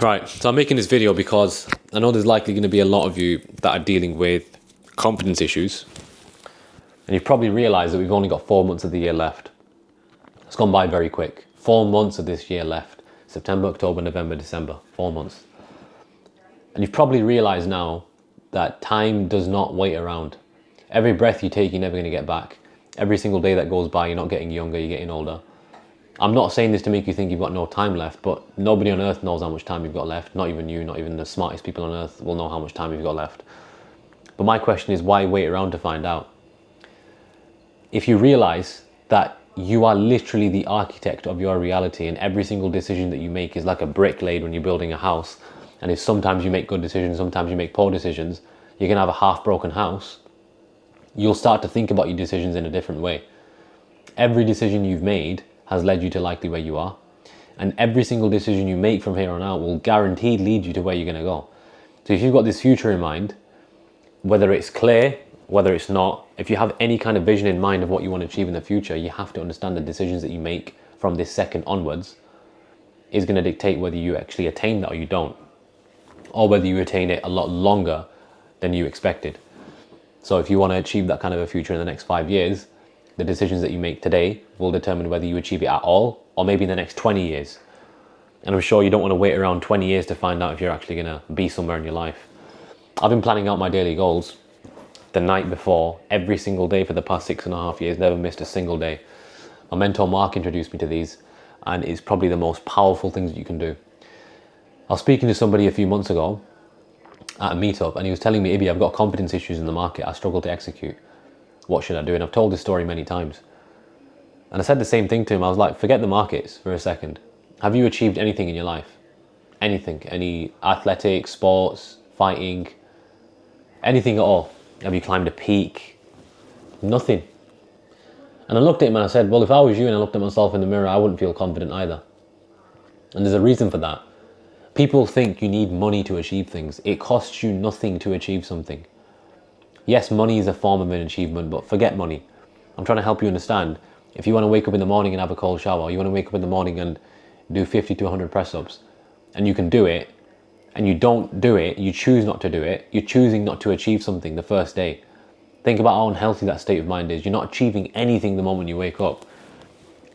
Right, so I'm making this video because I know there's likely going to be a lot of you that are dealing with confidence issues. And you've probably realized that we've only got 4 months of the year left. It's gone by very quick. 4 months of this year left. September, October, November, December. 4 months. And you've probably realized now that time does not wait around. Every breath you take, you're never going to get back. Every single day that goes by, you're not getting younger, you're getting older. I'm not saying this to make you think you've got no time left, but nobody on earth knows how much time you've got left. Not even you, not even the smartest people on earth will know how much time you've got left. But my question is, why wait around to find out? If you realize that you are literally the architect of your reality and every single decision that you make is like a brick laid when you're building a house, and if sometimes you make good decisions, sometimes you make poor decisions, you're going to have a half-broken house, you'll start to think about your decisions in a different way. Every decision you've made has led you to likely where you are. And every single decision you make from here on out will guaranteed lead you to where you're going to go. So if you've got this future in mind, whether it's clear, whether it's not, if you have any kind of vision in mind of what you want to achieve in the future, you have to understand the decisions that you make from this second onwards is going to dictate whether you actually attain that or you don't, or whether you attain it a lot longer than you expected. So if you want to achieve that kind of a future in the next 5 years, the decisions that you make today will determine whether you achieve it at all, or maybe in the next 20 years. And I'm sure you don't want to wait around 20 years to find out if you're actually going to be somewhere in your life. I've been planning out my daily goals the night before, every single day for the past 6.5 years, never missed a single day. My mentor Mark introduced me to these, and it's probably the most powerful things that you can do. I was speaking to somebody a few months ago at a meetup, and he was telling me, Ibby, I've got confidence issues in the market, I struggle to execute. What should I do? And I've told this story many times. And I said the same thing to him. I was like, forget the markets for a second. Have you achieved anything in your life? Anything? Any athletics, sports, fighting, anything at all? Have you climbed a peak? Nothing. And I looked at him and I said, well, if I was you and I looked at myself in the mirror, I wouldn't feel confident either. And there's a reason for that. People think you need money to achieve things. It costs you nothing to achieve something. Yes, money is a form of an achievement, but forget money. I'm trying to help you understand. If you want to wake up in the morning and have a cold shower, you want to wake up in the morning and do 50 to 100 press-ups, and you can do it, and you don't do it, you choose not to do it, you're choosing not to achieve something the first day. Think about how unhealthy that state of mind is. You're not achieving anything the moment you wake up.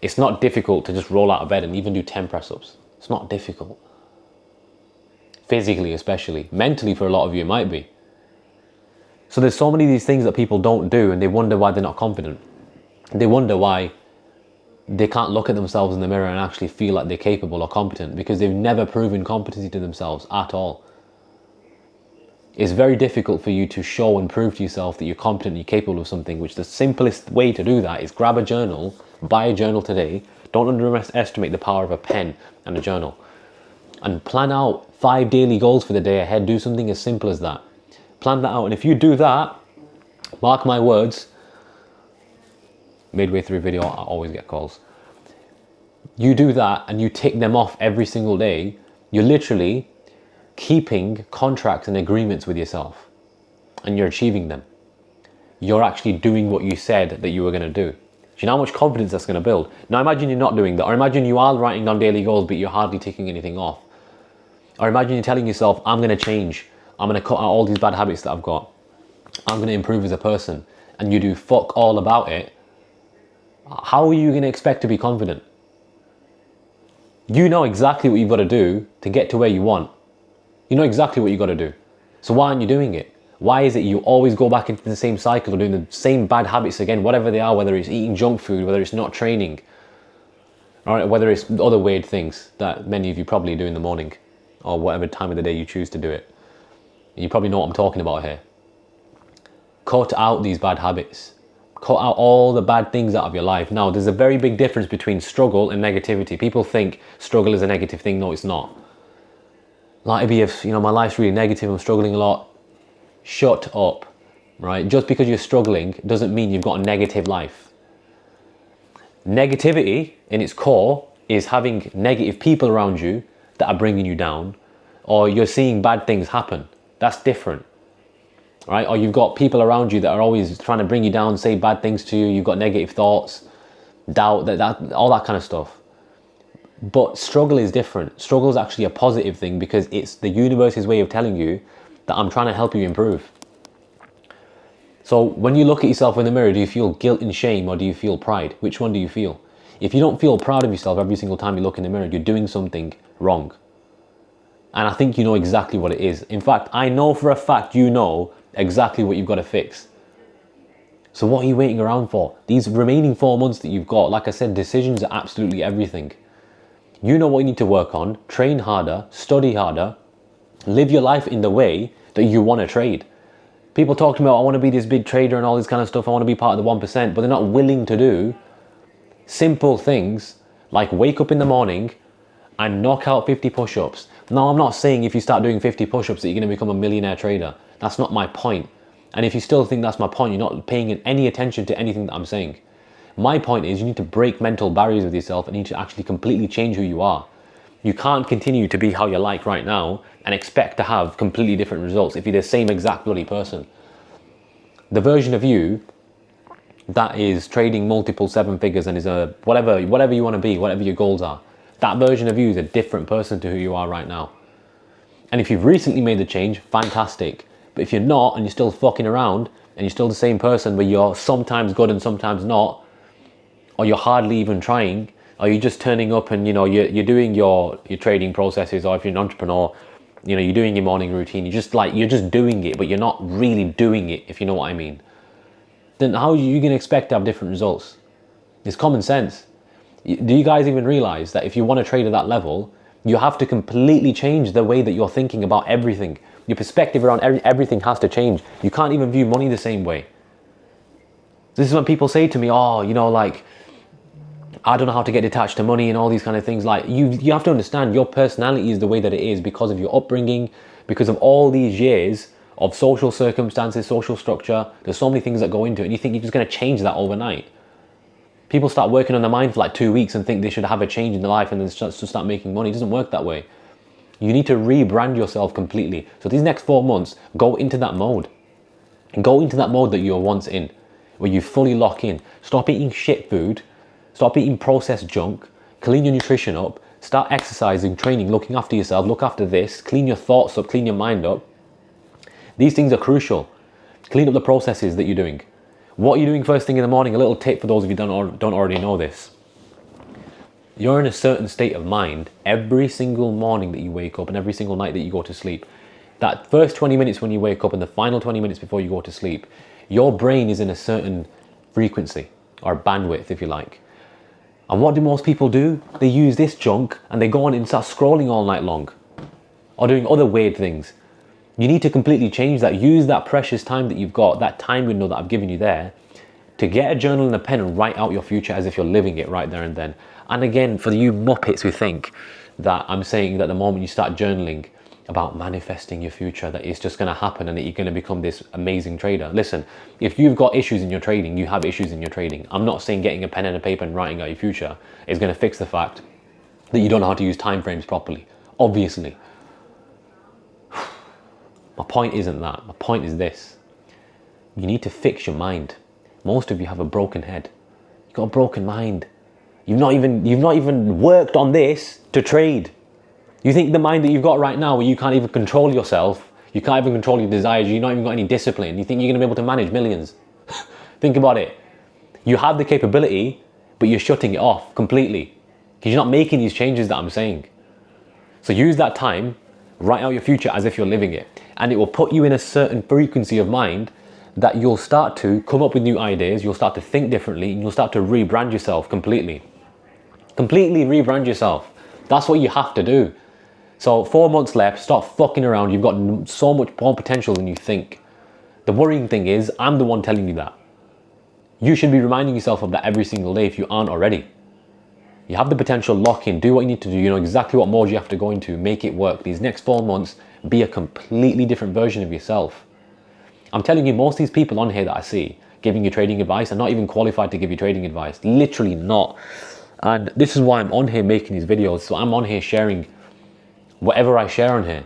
It's not difficult to just roll out of bed and even do 10 press-ups. It's not difficult. Physically especially. Mentally for a lot of you it might be. So there's so many of these things that people don't do, and they wonder why they're not confident. They wonder why they can't look at themselves in the mirror and actually feel like they're capable or competent, because they've never proven competency to themselves at all. It's very difficult for you to show and prove to yourself that you're competent and you're capable of something, which the simplest way to do that is grab a journal, buy a journal today. Don't underestimate the power of a pen and a journal. And plan out 5 daily goals for the day ahead. Do something as simple as that. Plan that out, and if you do that, mark my words, midway through a video, I always get calls. You do that and you tick them off every single day, you're literally keeping contracts and agreements with yourself, and you're achieving them. You're actually doing what you said that you were going to do. Do you know how much confidence that's going to build? Now imagine you're not doing that, or imagine you are writing down daily goals, but you're hardly ticking anything off. Or imagine you're telling yourself, I'm going to change. I'm going to cut out all these bad habits that I've got. I'm going to improve as a person. And you do fuck all about it. How are you going to expect to be confident? You know exactly what you've got to do to get to where you want. You know exactly what you've got to do. So why aren't you doing it? Why is it you always go back into the same cycle of doing the same bad habits again, whatever they are, whether it's eating junk food, whether it's not training, or whether it's other weird things that many of you probably do in the morning, or whatever time of the day you choose to do it. You probably know what I'm talking about here. Cut out these bad habits. Cut out all the bad things out of your life. Now, there's a very big difference between struggle and negativity. People think struggle is a negative thing. No, it's not. Like, if my life's really negative, I'm struggling a lot. Shut up, right? Just because you're struggling doesn't mean you've got a negative life. Negativity, in its core, is having negative people around you that are bringing you down, or you're seeing bad things happen. That's different, right? Or you've got people around you that are always trying to bring you down, say bad things to you. You've got negative thoughts, doubt, that all that kind of stuff. But struggle is different. Struggle is actually a positive thing because it's the universe's way of telling you that I'm trying to help you improve. So when you look at yourself in the mirror, do you feel guilt and shame or do you feel pride? Which one do you feel? If you don't feel proud of yourself every single time you look in the mirror, you're doing something wrong. And I think you know exactly what it is. In fact, I know for a fact you know exactly what you've got to fix. So what are you waiting around for? These remaining 4 months that you've got, like I said, decisions are absolutely everything. You know what you need to work on, train harder, study harder, live your life in the way that you want to trade. People talk to me about, I want to be this big trader and all this kind of stuff, I want to be part of the 1%, but they're not willing to do simple things like wake up in the morning and knock out 50 push-ups. Now, I'm not saying if you start doing 50 push-ups that you're going to become a millionaire trader. That's not my point. And if you still think that's my point, you're not paying any attention to anything that I'm saying. My point is you need to break mental barriers with yourself and you need to actually completely change who you are. You can't continue to be how you're like right now and expect to have completely different results if you're the same exact bloody person. The version of you that is trading multiple 7 figures and is a whatever you want to be, whatever your goals are, that version of you is a different person to who you are right now. And if you've recently made the change, fantastic. But if you're not and you're still fucking around and you're still the same person where you're sometimes good and sometimes not, or you're hardly even trying, or you're just turning up and you're doing your trading processes, or if you're an entrepreneur, you're doing your morning routine, you're just doing it, but you're not really doing it, if you know what I mean. Then how are you going to expect to have different results? It's common sense. Do you guys even realize that if you want to trade at that level, you have to completely change the way that you're thinking about everything? Your perspective around everything has to change. You can't even view money the same way. This is when people say to me, oh, I don't know how to get attached to money and all these kind of things. Like you have to understand your personality is the way that it is because of your upbringing, because of all these years of social circumstances, social structure. There's so many things that go into it and you think you're just going to change that overnight. People start working on their mind for like 2 weeks and think they should have a change in their life and then start making money. It doesn't work that way. You need to rebrand yourself completely. So these next 4 months, go into that mode. Go into that mode that you were once in, where you fully lock in. Stop eating shit food. Stop eating processed junk. Clean your nutrition up. Start exercising, training, looking after yourself. Look after this. Clean your thoughts up. Clean your mind up. These things are crucial. Clean up the processes that you're doing. What are you doing first thing in the morning? A little tip for those of you who don't already know this. You're in a certain state of mind every single morning that you wake up and every single night that you go to sleep. That first 20 minutes when you wake up and the final 20 minutes before you go to sleep, your brain is in a certain frequency or bandwidth, if you like. And what do most people do? They use this junk and they go on and start scrolling all night long or doing other weird things. You need to completely change that. Use that precious time that you've got, that time window that I've given you there, to get a journal and a pen and write out your future as if you're living it right there and then. And again, for you muppets who think that I'm saying that the moment you start journaling about manifesting your future, that it's just going to happen and that you're going to become this amazing trader. Listen, if you've got issues in your trading, you have issues in your trading. I'm not saying getting a pen and a paper and writing out your future is going to fix the fact that you don't know how to use time frames properly. Obviously. My point isn't that. My point is this. You need to fix your mind. Most of you have a broken head. You've got a broken mind. You've not even worked on this to trade. You think the mind that you've got right now where you can't even control yourself, you can't even control your desires, you've not even got any discipline, you think you're going to be able to manage millions. Think about it. You have the capability, but you're shutting it off completely because you're not making these changes that I'm saying. So use that time, write out your future as if you're living it, and it will put you in a certain frequency of mind that you'll start to come up with new ideas, you'll start to think differently, and you'll start to rebrand yourself completely. Completely rebrand yourself. That's what you have to do. So 4 months left, stop fucking around. You've got so much more potential than you think. The worrying thing is, I'm the one telling you that. You should be reminding yourself of that every single day if you aren't already. You have the potential, lock in, do what you need to do. You know exactly what mode you have to go into, make it work. These next 4 months, be a completely different version of yourself. I'm telling you, most of these people on here that I see giving you trading advice are not even qualified to give you trading advice. Literally not. And this is why I'm on here making these videos. So I'm on here sharing whatever I share on here,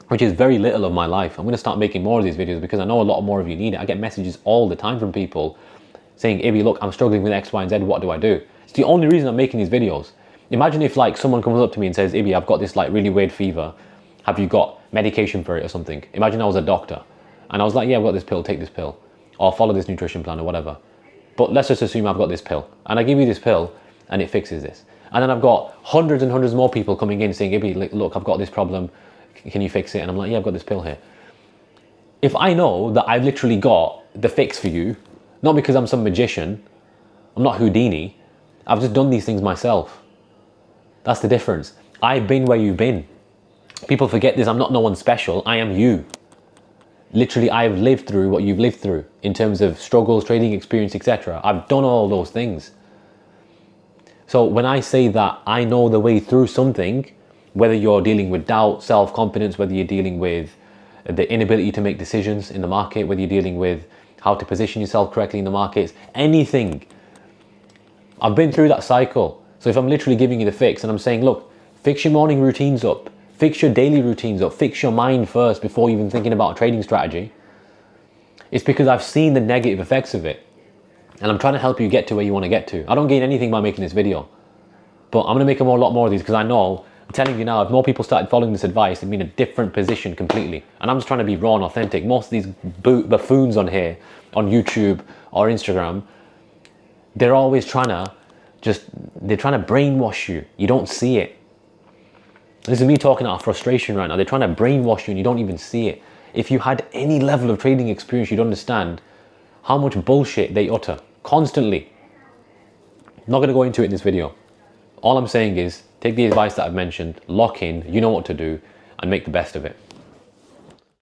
which is very little of my life. I'm going to start making more of these videos because I know a lot more of you need it. I get messages all the time from people saying, Ibby, look, I'm struggling with X, Y, and Z. What do I do? It's the only reason I'm making these videos. Imagine if like someone comes up to me and says, Ibby, I've got this like really weird fever. Have you got medication for it or something? Imagine I was a doctor and I was like, yeah, I've got this pill, take this pill, or follow this nutrition plan or whatever. But let's just assume I've got this pill and I give you this pill and it fixes this. And then I've got hundreds and hundreds more people coming in saying, Ibby, look, I've got this problem. Can you fix it? And I'm like, yeah, I've got this pill here. If I know that I've literally got the fix for you, not because I'm some magician, I'm not Houdini, I've just done these things myself. That's the difference. I've been where you've been. People forget this, I'm not no one special, I am you. Literally, I've lived through what you've lived through in terms of struggles, trading experience, etc. I've done all those things. So when I say that I know the way through something, whether you're dealing with doubt, self-confidence, whether you're dealing with the inability to make decisions in the market, whether you're dealing with how to position yourself correctly in the markets, anything. I've been through that cycle. So if I'm literally giving you the fix and I'm saying, look, fix your morning routines up, fix your daily routines up, fix your mind first before even thinking about a trading strategy, it's because I've seen the negative effects of it. And I'm trying to help you get to where you want to get to. I don't gain anything by making this video, but I'm going to make a lot more of these because I know, I'm telling you now, if more people started following this advice, it'd be in a different position completely. And I'm just trying to be raw and authentic. Most of these buffoons on here, on YouTube or Instagram, they're always trying to brainwash you. You don't see it. This is me talking out of frustration right now. They're trying to brainwash you and you don't even see it. If you had any level of trading experience, you'd understand how much bullshit they utter constantly. I'm not going to go into it in this video. All I'm saying is take the advice that I've mentioned, lock in, you know what to do, and make the best of it.